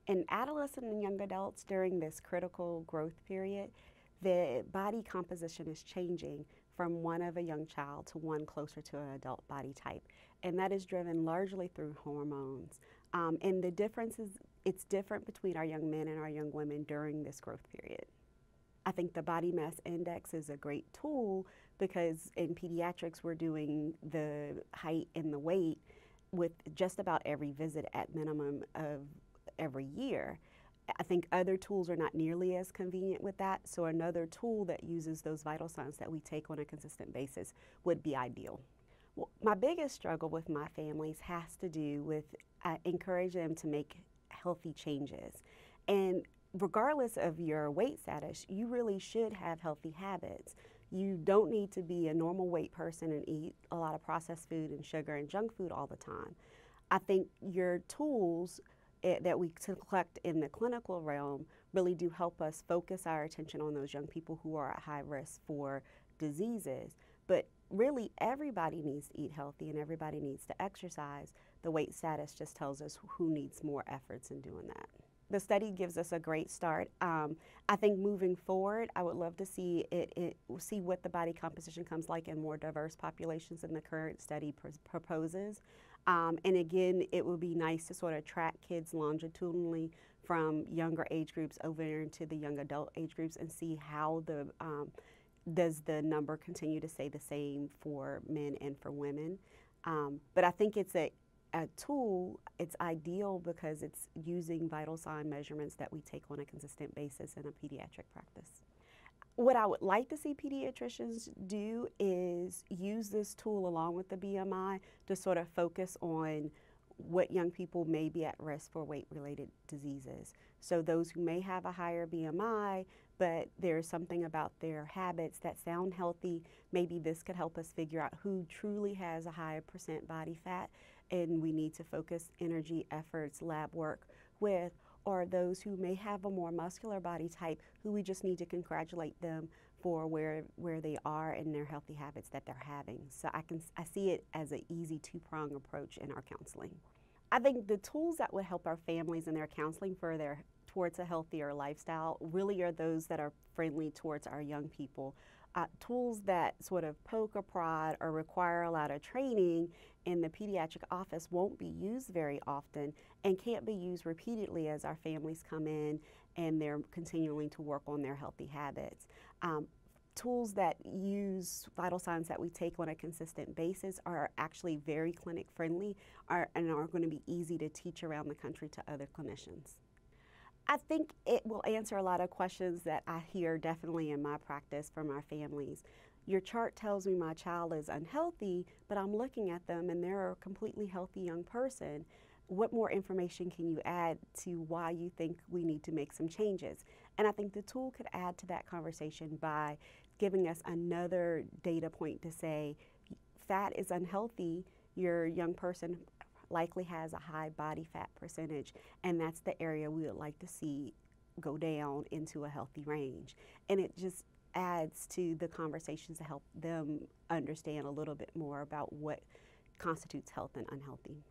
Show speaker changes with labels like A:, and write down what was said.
A: In adolescent and young adults during this critical growth period, the body composition is changing from one of a young child to one closer to an adult body type. And that is driven largely through hormones. And the difference is it's different between our young men and our young women during this growth period. I think the body mass index is a great tool because in pediatrics we're doing the height and the weight with just about every visit at minimum of every year. I think other tools are not nearly as convenient with that, so another tool that uses those vital signs that we take on a consistent basis would be ideal. Well, my biggest struggle with my families has to do with encouraging them to make healthy changes. And regardless of your weight status, you really should have healthy habits. You don't need to be a normal weight person and eat a lot of processed food and sugar and junk food all the time. I think your tools that we collect in the clinical realm really do help us focus our attention on those young people who are at high risk for diseases. But really, everybody needs to eat healthy and everybody needs to exercise. The weight status just tells us who needs more efforts in doing that. The study gives us a great start. I think moving forward, I would love to see see what the body composition comes like in more diverse populations than the current study proposes. And again, it would be nice to sort of track kids longitudinally from younger age groups over into the young adult age groups and see how does the number continue to stay the same for men and for women. But I think it's a tool. It's ideal because it's using vital sign measurements that we take on a consistent basis in a pediatric practice. What I would like to see pediatricians do is use this tool along with the BMI to sort of focus on what young people may be at risk for weight-related diseases. So those who may have a higher BMI, but there's something about their habits that sound healthy, maybe this could help us figure out who truly has a higher percent body fat and we need to focus energy, efforts, lab work with, or those who may have a more muscular body type who we just need to congratulate them for where they are in their healthy habits that they're having. So I see it as an easy two-prong approach in our counseling. I think the tools that would help our families in their counseling towards a healthier lifestyle really are those that are friendly towards our young people. Tools that sort of poke or prod or require a lot of training in the pediatric office won't be used very often and can't be used repeatedly as our families come in and they're continuing to work on their healthy habits. Tools that use vital signs that we take on a consistent basis are actually very clinic friendly and are going to be easy to teach around the country to other clinicians. I think it will answer a lot of questions that I hear definitely in my practice from our families. Your chart tells me my child is unhealthy, but I'm looking at them and they're a completely healthy young person. What more information can you add to why you think we need to make some changes? And I think the tool could add to that conversation by giving us another data point to say, fat is unhealthy, your young person likely has a high body fat percentage, and that's the area we would like to see go down into a healthy range. And it just adds to the conversations to help them understand a little bit more about what constitutes health and unhealthy.